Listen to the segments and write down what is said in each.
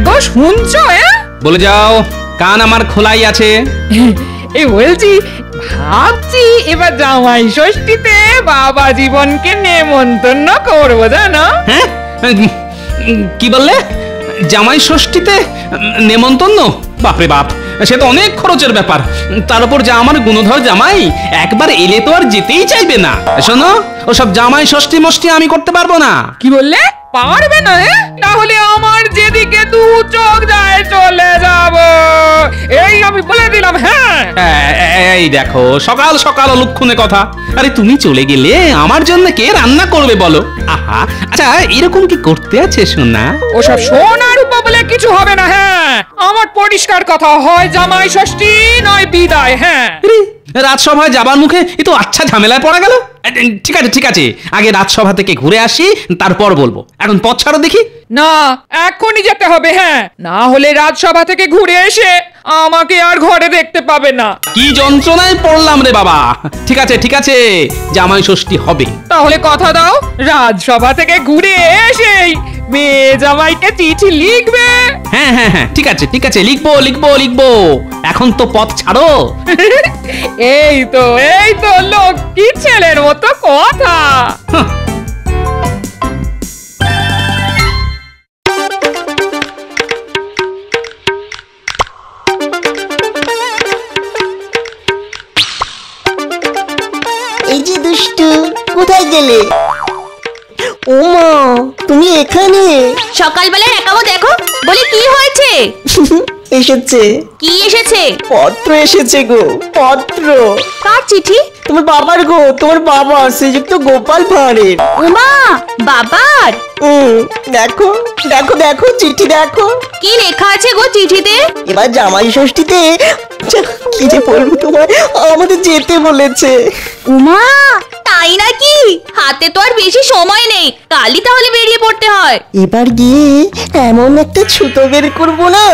গো শুনছো? বলে যাও, কান আমার খোলাই আছে। এই বলছি, ভাবছি এবার জামাই ষষ্ঠীতে বাবা জীবনকে নেমন্তন্ন করবো, জানো? হ্যাঁ, কি বললে? জামাই ষষ্ঠীতে নেমন্তন্ন? বাপরে বাপ, সে তো অনেক খরচের ব্যাপার। তার উপর যা আমার গুণধর জামাই, একবার এলে তো আর যেতেই চাইবে না। শোনো, ওসব জামাই ষষ্ঠী মষ্টি আমি করতে পারবো না। কি বললে? পারবে না? তাহলে আমার যেদিকে দু চোখ যায় চলে যাব, এই আমি বলে দিলাম। হ্যাঁ, এই দেখো, সকাল সকাল অলক্ষণে কথা। আরে তুমি চলে গেলে আমার জন্য কে রান্না করবে বলো? আহা, আচ্ছা এরকম কি করতে আছে সোনা? ওসব সোনার উপর বলে কিছু হবে না। হ্যাঁ, আমার পরিষ্কার কথা, হয় জামাই ষষ্ঠী নয় বিদায়। হ্যাঁ, রাজসভায় যাবার মুখে এ তো আচ্ছা ঝামেলায় পড়া গেল। ঠিক আছে ঠিক আছে, আগে রাজসভা থেকে ঘুরে আসি, তারপর বলবো। এখন পথ ছাড়ো দেখি। না, এখনই যেতে হবে। হ্যাঁ, না হলে রাজসভা থেকে ঘুরে এসে আমাকে আর ঘরে দেখতে পাবে না। কি যন্ত্রণায় পড়লাম রে বাবা। ঠিক আছে ঠিক আছে, জামাই ষষ্ঠী হবে। তাহলে কথা দাও, রাজসভা থেকে ঘুরে এসেই মেয়ে জামাইকে চিঠি লিখবে। হ্যাঁ হ্যাঁ হ্যাঁ, ঠিক আছে ঠিক আছে, লিখবো লিখবো লিখবো। এখন তো পথ ছাড়ো। এই তো লক্ষ্মী ছেলের মতো কথা। এই যে দুষ্টু, কোথায় গেলে? ও মা, তুমি এখানে? সকালবেলা একাবো দেখো, বলে কি হয়েছে? এসেছে। কি এসেছে? পত্র এসেছে গো, পত্র। কার চিঠি? তোমার বাবার গো, তোমার বাবা শ্রীযুক্ত গোপাল ভাঁড়ের। উমা, বাবার? দেখো দেখো দেখো, চিঠি দেখো। কি লেখা আছে গো চিঠিতে? এবার জামাই ষষ্ঠীতে কি যে বলবো তোমায়, আমাদের যেতে বলেছে। উমা, তাই নাকি? হাতে তো আর বেশি সময় নেই, কালই তাহলে বেরিয়ে পড়তে হয়। এবার গিয়ে এমন একটা ছুতো বের করবো না,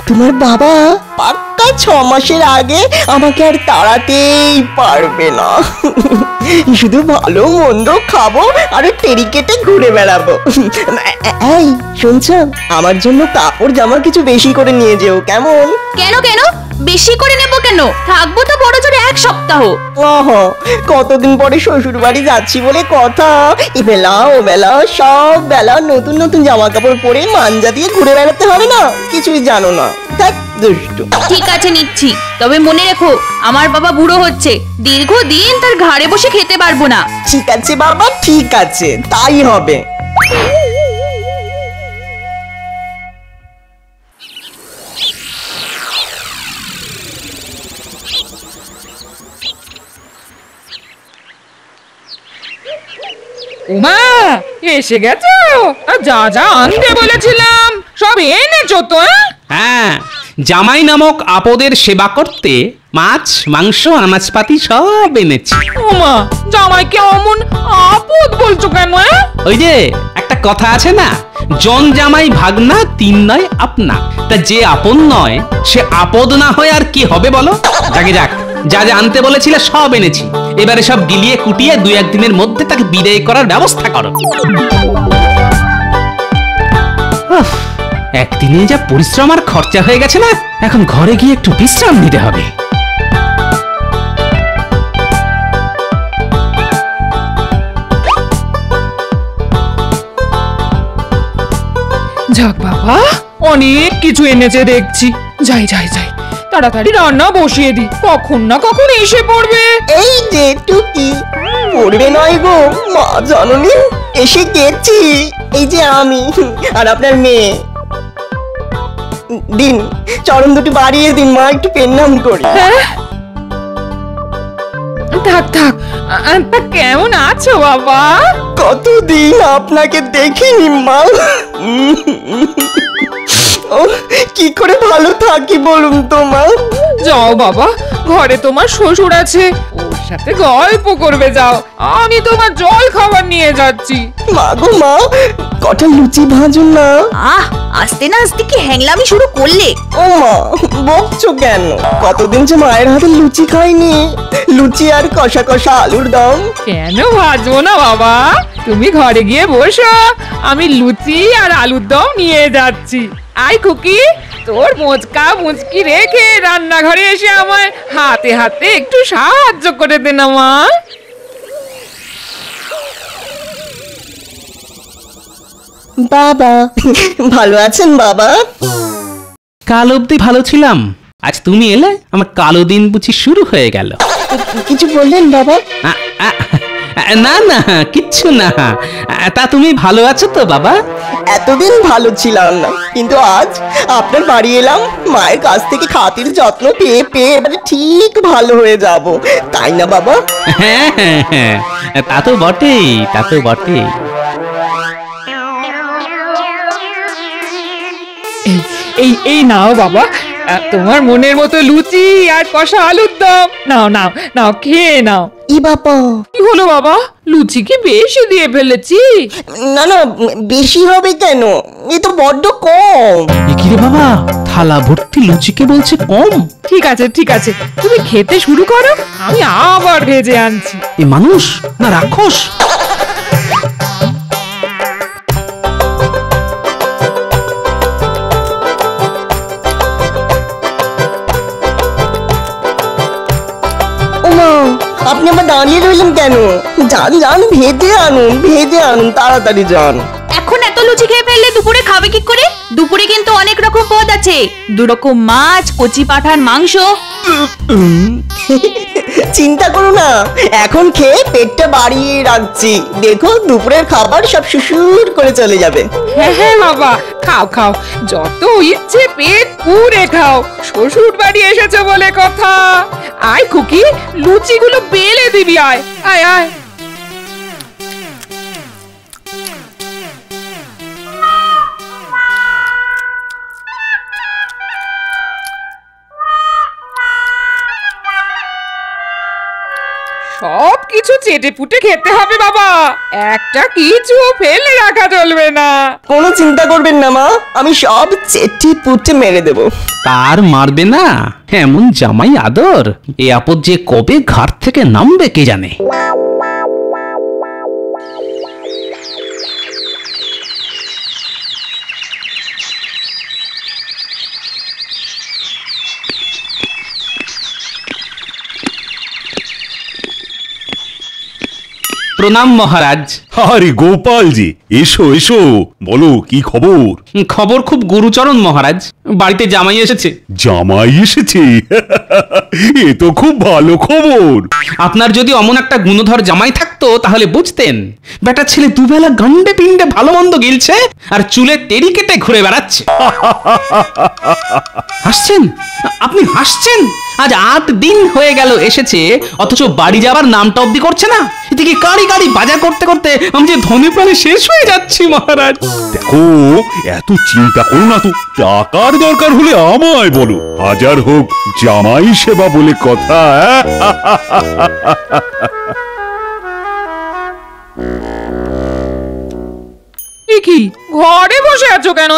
তোমার বাবা পাক্কা 6 মাসের আগে আমাকে আর তাড়াতেই পারবে না। শুধু ভালো মন্দ খাবো আর টেরি কেটে ঘুরে বেড়াবো। এই শুনছো, আমার জন্য কাপড় জামা কিছু বেশি করে নিয়ে যেও, কেমন? কেন কেন? বেশি করে নেব কেন? থাকবো তো বড় জোরে 1 সপ্তাহ। ওহো, কতদিন পরে শ্বশুর বাড়ি যাচ্ছি বলে কথা, এ বেলা ও বেলা সব বেলা নতুন নতুন জামা কাপড় পরে মাঞ্জা দিয়ে ঘুরে বেড়াতে হবে না, কিছুই জানো না। থাক দুষ্টু। ঠিক আছে নিচ্ছি, তবে মনে রেখো আমার বাবা বুড়ো হচ্ছে, দীর্ঘদিন তার ঘাড়ে বসে খেতে পারবো না। ঠিক আছে বাবা, ঠিক আছে, তাই হবে। উমা, এসে গেছো? যা যা আনতে বলেছিলাম সব এনেছো তো? হ্যাঁ, জামাই নামক আপদের সেবা করতে মাছ মাংস আনাজপাতি সব এনেছি। উমা, জামাইকে অমন আপদ বলছো কেন? ওই যে একটা কথা আছে না, জন জামাই ভাগনা 3 নয় আপনা। তা যে আপন নয় সে আপদ না হয় আর কি হবে বলো? যাকে যাক, যা যা আনতে বলেছিলে সব এনেছি। এবারে সব গিলিয়ে কুটিয়ে 2-1 দিনের মধ্যে তাকে বিদায় করার ব্যবস্থা করো। একদিনে যা পরিশ্রম আর খরচা হয়ে গেছে না, এখন ঘরে গিয়ে একটু বিশ্রাম নিতে হবে। যাক বাবা, অনেক কিছু এনেছে দেখছি। যাই যাই যাই, তাড়াতাড়ি রান্না বসিয়ে দি, কখন না কখন এসে পড়বে। এই যে টুকি, পড়বে নয় গো মা জননী, এসে গেছি। এই যে আমি আর আপনার মেয়ে। দিন, চরণ দুটি বাড়িয়ে দিন মা, একটু পেন্নাম করি। হ্যাঁ, থাক থাক। তা কেমন আছো বাবা? কতদিন আপনাকে দেখিনি মা। ও, কি করে ভালো থাকি বলুন তো মা। যাও বাবা, ঘরে তোমার শ্বশুর আছে, ওর সাথে গল্প করবে যাও। আমি তোমার জল খাবার নিয়ে যাচ্ছি। মা গো মা, কটা লুচি ভাজুন না। আহ, আস্তে না আস্তে কি হ্যাংলামি শুরু করলে? ও মা, বকছো কেন? কতদিন যে মায়ের হাতে লুচি খাইনি। লুচি আর কষা কষা আলুর দম। কেন ভাজবো না বাবা, তুমি ঘরে গিয়ে বসো, আমি লুচি আর আলুর দম নিয়ে যাচ্ছি। আয় খুকি, তোর মোচকা মুচকি রেখে রান্নাঘরে এসে আমায় হাতে হাতে একটু সাহায্য করে দে না মা। বাবা ভালো আছেন বাবা? কাল অবধি ভালো ছিলাম, আজ তুমি এলে আমার কালো দিন বুঝি শুরু হয়ে গেল। কিছু বললেন বাবা? আ, আ, না না কিচ্ছু না। তা তুমি ভালো আছো তো বাবা? এতদিন ভালো ছিলাম না, কিন্তু আজ আপনার বাড়ি এলাম, মায়ের কাছ থেকে খাতির যত্ন পেয়ে পেয়ে এবারে ঠিক ভালো হয়ে যাব, তাই না বাবা? হ্যাঁ হ্যাঁ হ্যাঁ, তা তো বটেই, তা তো বটেই। এই এই নাও বাবা, তোমার মনের মতো লুচি আর কষা আলুর দম। নাও নাও নাও, খেয়ে নাও। ই বাবা, কি হলো বাবা, লুচি কি বেশি দিয়ে ফেলেছি? না না, বেশি হবে কেন, এ তো বড্ড কম। কি রে বাবা, থালা ভর্তি লুচিকে বলছে কম? ঠিক আছে ঠিক আছে, তুমি খেতে শুরু করো, আমি আবার ভেজে আনছি। এ মানুষ না রাক্ষস? ওমা, আপনি আবার দাঁড়িয়ে রইলেন কেন? যান যান, ভেজে আনুন, ভেজে আনুন, তাড়াতাড়ি যান। এখন এত লুচি খেয়ে ফেললে দুপুরে খাবে কি করে? দুপুরে কিন্তু অনেক রকম পদ আছে, 2 রকম মাছ, কচি পাঠার মাংস। চিন্তা করো না, এখন খেয়ে পেটটা বাড়িয়ে রাখছি, দেখো দুপুরের খাবার সব সুসুর করে চলে যাবে। হ্যাঁ হ্যাঁ বাবা, খাও খাও, যত ইচ্ছে পেট পুরে খাও, শ্বশুর বাড়ি এসেছে বলে কথা। আয় খুকি, লুচিগুলো বেলে দিবি, আয় আয় আয়। সব কিছু চেটে পুটে খেতে হবে বাবা, একটা কিছু ফেলে রাখা চলবে না। কোনো চিন্তা করবেন না মা, আমি সব চেটে পুটে মেরে দেবো। তার মারবে না, এমন জামাই আদর, এ আপদ যে কবে ঘাট থেকে নামবে কে জানে। প্রণাম মহারাজ। আরে গোপালজি, এসো এসো, বলো কি খবর? খবর খুব গুরুচরণ মহারাজ, বাড়িতে জামাই এসেছে। জামাই এসেছে? এ তো খুব ভালো খবর। আপনার যদি অমন একটা গুণধর জামাই থাকতো তাহলে বুঝতেন, বেটা ছেলে দুবেলা গান্ডে পিণ্ডে ভালো মন্দ গিলছে আর চুলে টেরি কেটে ঘুরে বেড়াচ্ছে। হাসছেন? আপনি হাসছেন? আজ 8 দিন হয়ে গেল এসেছে, অথচ বাড়ি যাবার নামটা অব্দি করছে না। এদিকে গাড়ি গাড়ি বাজার করতে করতে আমি যে ধনে প্রাণে শেষ হয়ে যাচ্ছি মহারাজ। দেখো, এত চিন্তা করো না তো, টাকার দরকার হলে আমায় বলো, হাজার হোক জামাই সেবা বলে কথা। কি ঘরে বসে আছো কেন?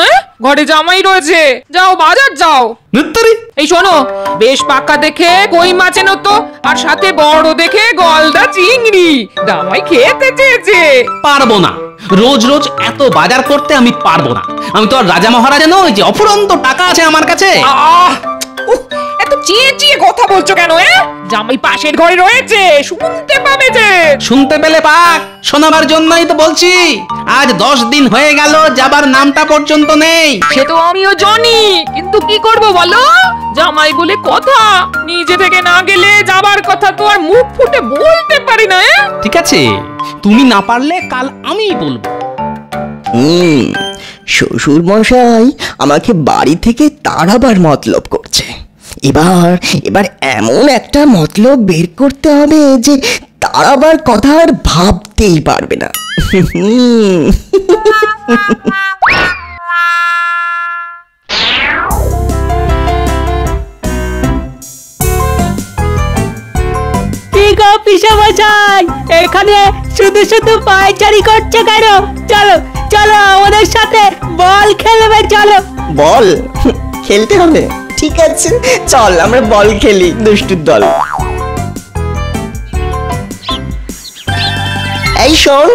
ঘরে জামাই রয়েছে, যাও বাজার যাও। নিত্তরি এই শোনো, বেশ পাকা দেখে কই মাছ এনো তো, আর সাথে বড় দেখে গলদা চিংড়ি, জামাই খেতে চেয়েছে। পারবো না, রোজ রোজ এত বাজার করতে আমি পারবো না। আমি তো আর রাজা মহারাজা নই যে অফুরন্ত টাকা আছে আমার কাছে। আহ, উফ, এত চেঁচিয়ে কথা বলছো কেন? জামাই পাশের ঘরে রয়েছে, শুনতে পাবে যে। শুনতে পেলে পাক, শোনাবার জন্যই তো বলছি। আজ 10 দিন হয়ে গেল, যাবার নামটা পর্যন্ত নেই। সে তো আমিও জানি, কিন্তু কি করব বলো, জামাই বলে কথা, নিজে থেকে না গেলে যাবার কথা তো আর মুখ ফুটে বলতে পারি না। ঠিক আছে, তুমি না পারলে কাল আমিই বলবো। শ্বশুর মশাই আমাকে বাড়ি থেকে তাড়াবার মতলব করছে। এবার এবার এমন একটা মতলব বের করতে হবে যে তাড়াবার কথা আর ভাবতেই পারবে না। পিসামশাই, এখানে শুধু শুধু পায়চারি করছে কেন? চলো চলো আমাদের সাথে বল খেলবে, চলো। বল খেলতে হবে? ঠিক আছে, চল আমরা বল খেলি, দুষ্টুর দল। এই শোন,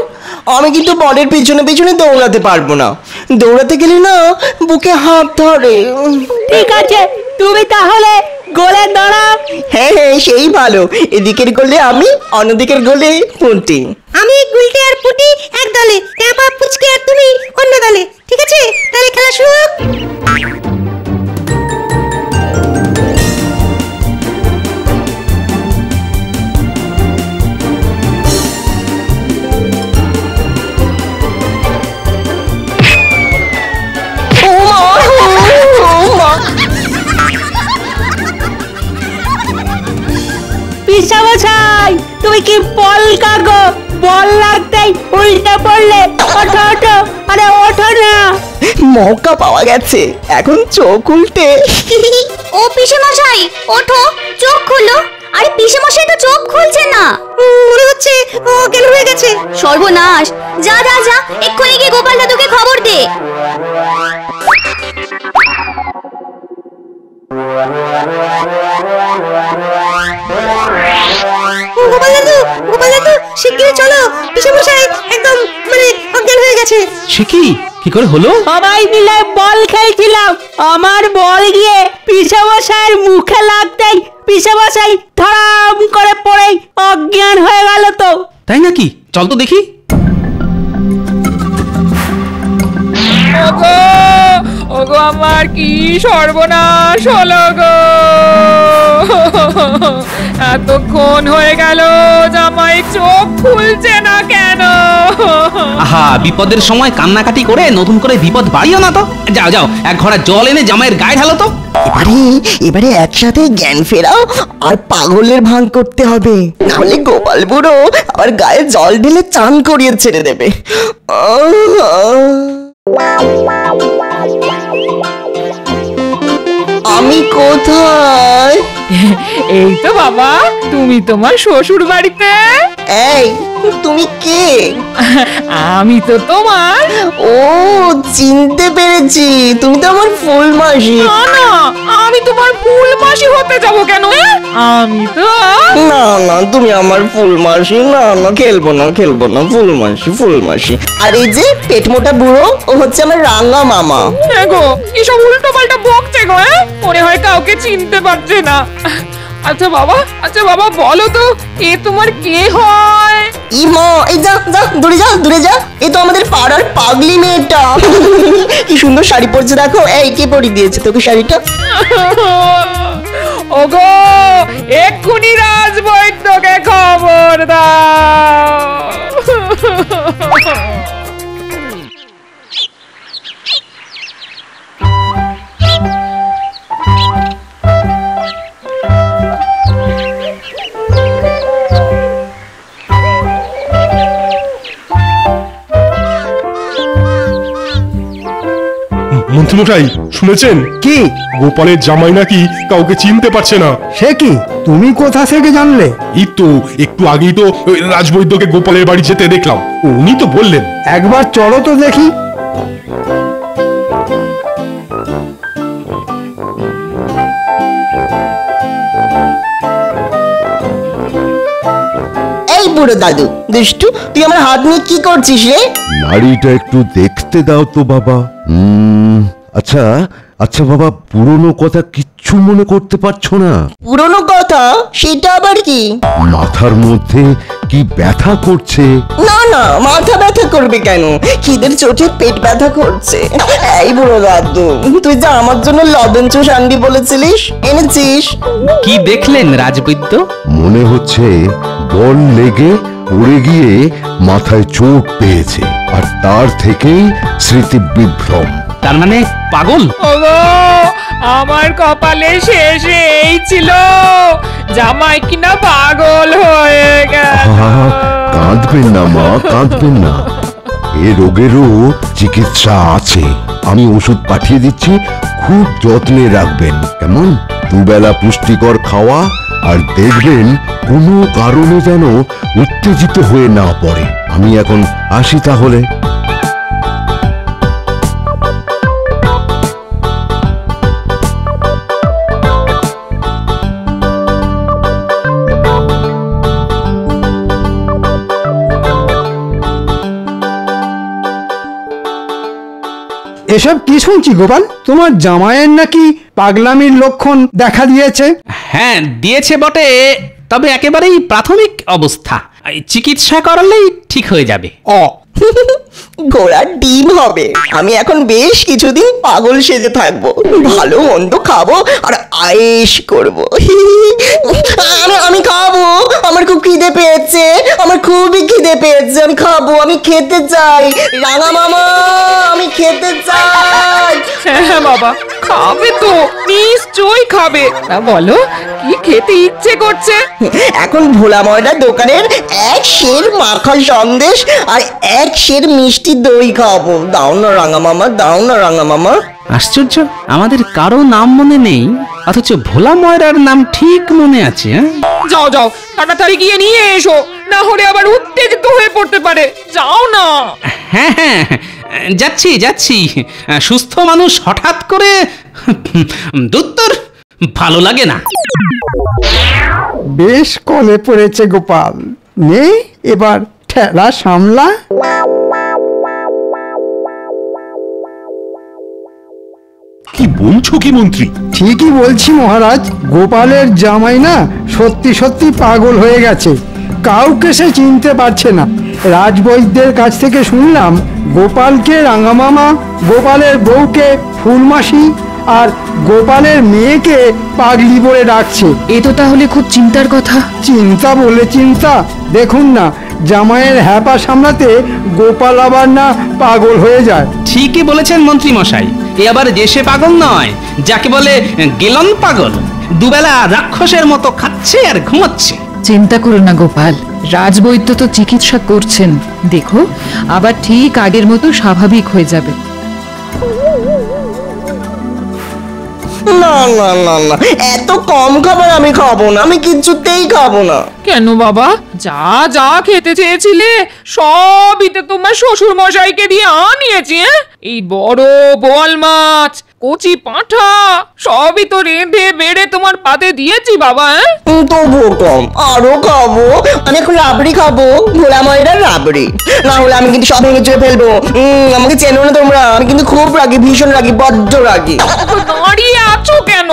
আমি কিন্তু বলের পিছনে পিছনে দৌড়াতে পারবো না, দৌড়াতে গেলে না বুকে হাত ধরে। ঠিক আছে, তুমি তাহলে গোলে দাঁড়াও। হ্যাঁ হ্যাঁ, সেই ভালো। এদিকের গোলে আমি, অন্যদিকের গোলে পুঁটি। আমি গুলটে আর পুটি এক দলে, ট্যাপা পুচকে আর তুমি অন্য দলে। ঠিক আছে, তাহলে খেলা শুরু হোক। ও মা, ও মা। পিসামশাই, তুমি কি বল কাগো? বল লাগতেই উল্টে পড়লে। ওঠো ওঠো, আরে ওঠো না। মৌকা পাওয়া গেছে, এখন চোখ উল্টে। ও পিসে মশাই, ওঠো, চোখ খুলো। আরে পিসে মশাই তো চোখ খুলছে না। মনে হচ্ছে ও গেল হয়ে গেছে। সর্বনাশ! যা যা যা, এক্ষুনি গিয়ে গোপাল দাদুকে খবর দে। গোপাল দাদু, গোপাল দাদু, শিগগিরই চলো। পিসেমশাই একদম মানে অজ্ঞান হয়ে গেছে। সে কি করে হলো? সবাই মিলে বল খেলছিলাম, আমার বল গিয়ে পিসামশাইয়ের মুখে লাগতেই পিসামশাই ধরাম করে পড়ে অজ্ঞান হয়ে গেল। তো তাই নাকি? চল তো দেখি। ওগো ওগো, আমার কি সর্বনাশ হলো গো! এতক্ষণ হয়ে গেল, জামাই চোখ খুলছে না কেন? আহা, বিপদের সময় কান্নাকাটি করে নতুন করে বিপদ বাড়িও না তো। যাও যাও, এক ঘড়া জল এনে জামাইয়ের গায়ে ঢালো তো। এবারে একসাথে জ্ঞান ফেরাও আর পাগলের ভান করতে হবে, নাহলে গোপাল বুড়ো আবার গায়ে জল ঢেলে চান করিয়ে ছেড়ে দেবে। আমি কোথায়? এই তো বাবা, তুমি তোমার শ্বশুর বাড়িতে। এই, তুমি কে? আমি তো তোমার। ও, চিনতে পেরেছি, তুমি তো আমার ফুল মাসি। না না, আমি তোমার ফুল মাসি হতে যাব কেন? আমি তো না না, তুমি আমার ফুল মাসি। না না, খেলবো না খেলবো না, ফুল মাসি ফুল মাসি। আর এই যে পেট মোটা বুড়ো, ও হচ্ছে আমার রাঙা মামা। হ্যাঁ গো, কি সব উল্টো পাল্টা বকছে গো। মনে হয় কাউকে চিনতে পারছে না। আচ্ছা বাবা, বলো তো, এ তোমার কে হয়? ই মা, এই যা যা, দূরে যা দূরে যা। এ তো আমাদের পাড়ার পাগলি মেয়েটা। কি সুন্দর শাড়ি পরছে দেখো। এই, কে পরিয়ে দিয়েছে তোকে শাড়িটা? ওগো, এক্ষুনি রাজবৈদ্যকে খবর দাও। মন্ত্রীমশাই, শুনেছেন কি? গোপালের জামাই নাকি কাউকে চিনতে পারছে না। সে কি? তুমি কোথা থেকে জানলে? এই তো একটু আগেই তো ওই রাজবৈদ্যকে গোপালের বাড়ি যেতে দেখলাম, উনি তো বললেন। একবার চলো তো দেখি। এই বুড়ো দাদু দুষ্টু, তুই আমার হাত নিয়ে কি করছিস রে? নাড়িটা একটু দেখতে দাও তো বাবা। আচ্ছা আচ্ছা বাবা, পুরনো কথা কিচ্ছু মনে করতে পারছো না? পুরনো কথা? সেটা আবার কি? মাথার মধ্যে কি ব্যথা করছে? না না, মাথা ব্যথা করবে কেন? খিদের চোটে পেট ব্যথা করছে। এই বুড়ো দাদু, তুই যা আমার জন্য লবণ চুষ আনবি বলেছিলিস, এনেছিস? কি দেখলেন রাজবৈদ্য? মনে হচ্ছে বল লেগে পড়ে গিয়ে মাথায় চোট পেয়েছে, আর তার থেকেই স্মৃতি বিভ্রম। তার মানে পাগল? ওগো, আমার কপালে শেষে এই ছিল, জামাই কিনা পাগল হয়ে গেল। কাঁদবেন না মা, কাঁদবেন না। এ রোগেরও চিকিৎসা আছে, আমি ওষুধ পাঠিয়ে দিচ্ছি, খুব যত্নে রাখবেন কেমন? দুবেলা পুষ্টিকর খাওয়া, আর দেখবেন কোনো কারণে যেন উত্তেজিত হয়ে না পড়ে। আমি এখন আসি তাহলে। এসব কি শুনছি গোপাল? তোমার জামাইয়ের নাকি পাগলামির লক্ষণ দেখা দিয়েছে? হ্যাঁ দিয়েছে বটে, তবে একেবারেই প্রাথমিক অবস্থা। এই চিকিৎসা করালেই ঠিক হয়ে যাবে। ঘোড়ার ডিম হবে। আমি এখন বেশ কিছুদিন পাগল সেজে থাকবো, ভালো মন্দ খাবো আর আয়েশ করবো। আমি খাবো, আমার খুব খিদে পেয়েছে, আমার খুবই খিদে পেয়েছে, আমি খাবো, আমি খেতে চাই। রাঙা মামা, আমি খেতে চাই। হ্যাঁ বাবা, খাবে তো, নিশ্চয়ই খাবে। তা বলো, কি খেতে ইচ্ছে করছে? এখন ভোলা ময়দার দোকানের এক সের মাখা সন্দেশ আর এক সের মিষ্টি দই খাবো। দাও না রাঙা মামা, দাও না রাঙা মামা। আশ্চর্য, আমাদের কারো নাম মনে নেই, অথচ ভোলা ময়রার নাম ঠিক মনে আছে। যাও যাও, তাড়াতাড়ি গিয়ে নিয়ে এসো, না হলে আবার উত্তেজিত হয়ে পড়তে পারে। যাও না। হ্যাঁ হ্যাঁ, যাচ্ছি যাচ্ছি। সুস্থ মানুষ হঠাৎ করে দুত্তর ভালো লাগে না। বেশ কলে পড়েছে গোপাল, নে এবার ঠেলা সামলা। কি বলছো কি মন্ত্রী? ঠিকই বলছি মহারাজ, গোপালের জামাই না সত্যি সত্যি পাগল হয়ে গেছে, কাউকে সে চিনতে পারছে না। রাজবৈদ্যের কাছ থেকে শুনলাম গোপালকে রাঙামামা, গোপালের বউকে ফুলমাসি আর গোপালের মেয়েকে পাগলি বলে ডাকছে। এ তো তাহলে খুব চিন্তার কথা। চিন্তা বলে চিন্তা, দেখুন না জামাইয়ের হ্যাপা সামলাতে গোপাল আবার না পাগল হয়ে যায়। ঠিকই বলেছেন মন্ত্রী মশাই, এ আবার যে সে পাগল নয়, যাকে বলে গেলন পাগল। দুবেলা রাক্ষসের মতো খাচ্ছে আর ঘুমাচ্ছে। চিন্তা করো না গোপাল, রাজবৈদ্য তো চিকিৎসা করছেন, দেখো আবার ঠিক আগের মতো স্বাভাবিক হয়ে যাবে। না না না না, এত কম খাবার আমি খাবো না, আমি কিছুতেই খাবো না। কেন বাবা, যা যা খেতে চেয়েছিলে সবই তো তোমার শ্বশুর মশাইকে দিয়ে আনিয়েছি। এই বড় বোয়াল মাছ, কচি পাঁঠা সবই তো রেঁধে বেড়ে তোমার পাতে দিয়েছি বাবা। তবুও কম, আরো খাবো। আমি এখন রাবড়ি খাবো, ভোলা ময়দার রাবড়ি, না হলে আমি কিন্তু সব ভেঙে চুয়ে ফেলবো। আমাকে চেনো না তোমরা, আমি কিন্তু খুব রাগি, ভীষণ রাগি, বড্ড রাগি। দাঁড়িয়ে আছো কেন?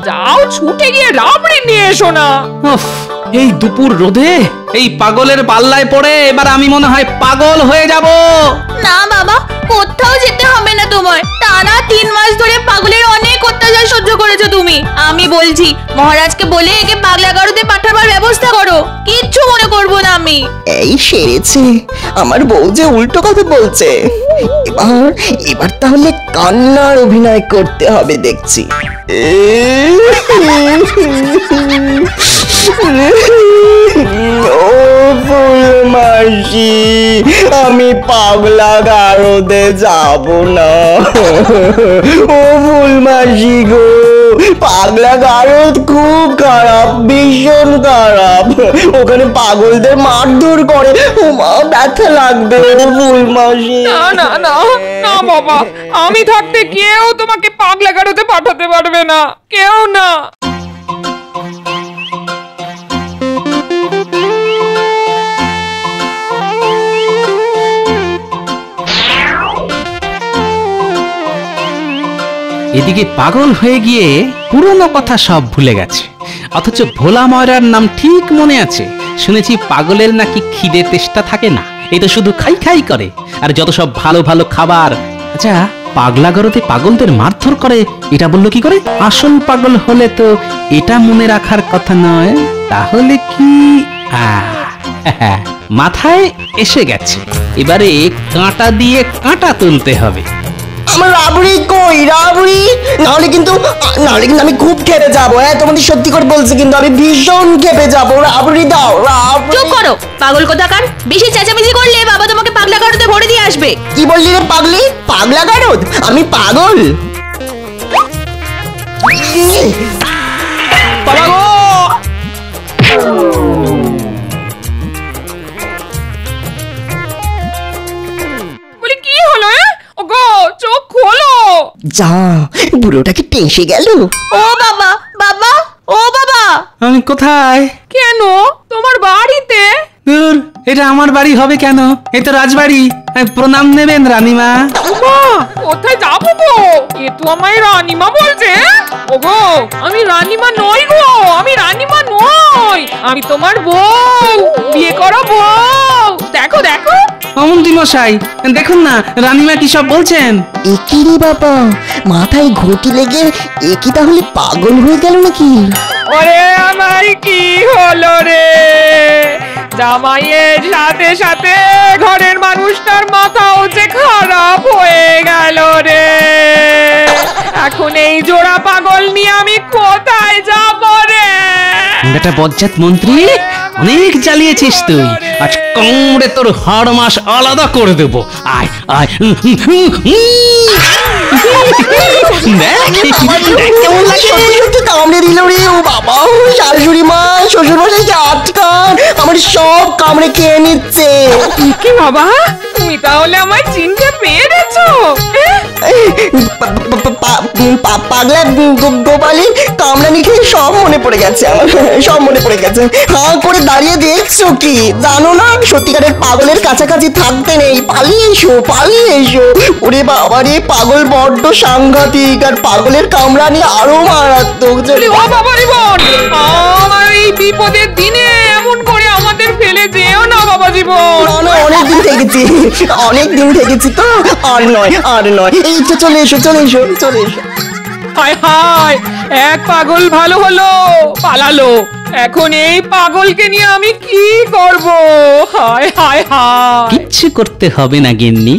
যাও ছুটে গিয়ে রাবড়ি নিয়ে এসো না। উফ, এই দুপুর রোদে এই পাগলের পাল্লায় পড়ে এবার আমি মনে হয় পাগল হয়ে যাব। না বাবা, কোথাও যেতে হবে না তোমার। টানা 3 মাস ধরে পাগলের অনেক অত্যাচার সহ্য করেছো তুমি। আমি বলছি মহারাজকে বলে একে পাগলা গারদে পাঠাবার ব্যবস্থা করো, কিচ্ছু মনে করবো না আমি। এই সেরেছে, আমার বউ যে উল্টো কথা বলছে। এবার এবার তাহলে কান্নার অভিনয় করতে হবে দেখছি। ও ফুলমাসি, আমি পাগলা গারদে যাব না। ও ফুলমাসি গো, পাগলা গারদ খুব খারাপ, ভীষণ খারাপ। ওখানে পাগলদের মারধর করে, ও মা ব্যথা লাগবে। ফুলমাসি, না না না না বাবা, আমি থাকতে কেউ তোমাকে পাগলা গারদে পাঠাতে পারবে না, কেউ না। এদিকে পাগল হয়ে গিয়ে পুরনো কথা সব ভুলে গেছে, অথচ ভোলা ময়রার নাম ঠিক মনে আছে। শুনেছি পাগলের নাকি খিদে তেষ্টা থাকে না, এই তো শুধু খাই খাই করে, আর যত সব ভালো ভালো খাবার। আচ্ছা, পাগলা গারদে পাগলদের মারধর করে এটা বললো কি করে? আসল পাগল হলে তো এটা মনে রাখার কথা নয়, তাহলে কি? মাথায় এসে গেছে, এবারে কাঁটা দিয়ে কাঁটা তুলতে হবে। আমার রাবড়ি কই? রাবড়ি নাহলে কিন্তু আমি খুব খেপে যাবো। হ্যাঁ, তোমাদের সত্যি করে বলছি, কিন্তু আমি ভীষণ খেপে যাবো। রাবড়ি দাও, রাবড়ি। চুপ করো পাগল কোথাকার, বেশি চেঁচামেচি করলে বাবা তোমাকে পাগলা গারদে ভরে দিয়ে আসবে। কি বললি রে পাগলি? পাগলা গারদ? আমি পাগল? বাবা গো, বলি কি হলো? ওগো চোখ খোলো। যা, বুড়োটাকে টেসে গেল। ও বাবা, বাবা, ও বাবা। আমি কোথায়? কেন? তোমার বাড়িতে। দূর, এটা আমার বাড়ি হবে কেন? এ তো রাজবাড়ি। প্রণাম নেবেন রানীমা। ওমা, কোথায় যাবো গো? এ তো আমায় রানীমা বলছে। ওগো, আমি রানীমা নই গো, আমি রানীমা নই, আমি তোমার বউ, বিয়ে করা বউ। দেখো দেখো। মন্ত্রী মশাই, দেখুন না রানীমা কি সব বলছেন। একি রে বাবা, মাথায় ঘটি লেগে একি তাহলে পাগল হয়ে গেল নাকি? ওরে আমার কি হলো রে? জামাইয়ের সাথে সাথে ঘরের মানুষটার মাথাও যে খারাপ হয়ে গেল রে। এখন এই জোড়া পাগল নিয়ে আমি কোথায় যাব রে? বেটা বজ্জাত মন্ত্রী, অনেক জ্বালিয়েছিস তুই। আজ কামড়ে তোর হাড় মাস আলাদা করে দেবো। আয় আয়। কেমন লাগে? সত্যি সত্যি কামড়ে দিল রে। ও বাবা, শাশুড়ি মা, শ্বশুর মশাইকে আটকান, আমার সব কামড়ে খেয়ে নিচ্ছে। কি বাবা, তুমি তাহলে আমায় চিনতে পেরেছো? পাগলা গোপালের কামড়ানি খেয়ে সব মনে পড়ে গেছে আমার, সব মনে পড়ে গেছে। হাঁ করে দাঁড়িয়ে দেখছো কি? জানো না সত্যিকারের পাগলের কাছাকাছি থাকতে নেই, পালিয়ে এসো, পালিয়ে এসো। ওরে বাবা রে, পাগল বড্ড সাংঘাতিক, আর পাগলের কামড়ানি আরো মারাত্মক। ও বাবা রে বোন, আমার এই বিপদের দিনে এমন করে আমাদের ফেলে যেও না বাবা জীবন। অনেকদিন থেকেছি, অনেকদিন থেকেছি তো, আর নয়, আর নয়। এই তো চলে এসো, চলে এসো, চলে এসো। হায় হায়, এক পাগল ভালো হলো, পালালো। এখন এই পাগলকে নিয়ে আমি কি করব? হায় হায় হায়। কিচ্ছু করতে হবে না গিন্নি,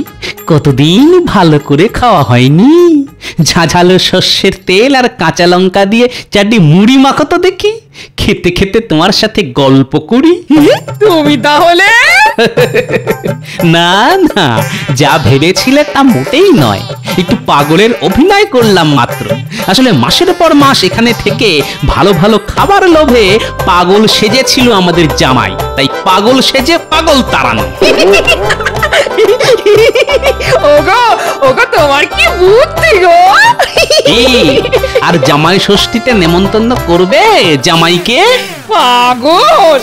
কতদিন ভালো করে খাওয়া হয়নি। ঝাঝালো শস্যের তেল আর কাঁচা লঙ্কা দিয়ে চারটি মুড়ি মাখো তো দেখি, খেতে খেতে তোমার সাথে গল্প করি। তুমি তাহলে? না না, যা ভেবেছিলে তা মোটেই নয়, একটু পাগলের অভিনয় করলাম মাত্র। আসলে মাসের পর মাস এখানে থেকে ভালো ভালো খাবার লোভে পাগল সেজেছিল আমাদের জামাই, তাই পাগল সেজে পাগল তাড়ানো। ওগো ওগো, তোমার কি বুদ্ধি গো! আর জামাই ষষ্ঠীতে নেমন্তন্ন করবে জামাইকে? পাগল।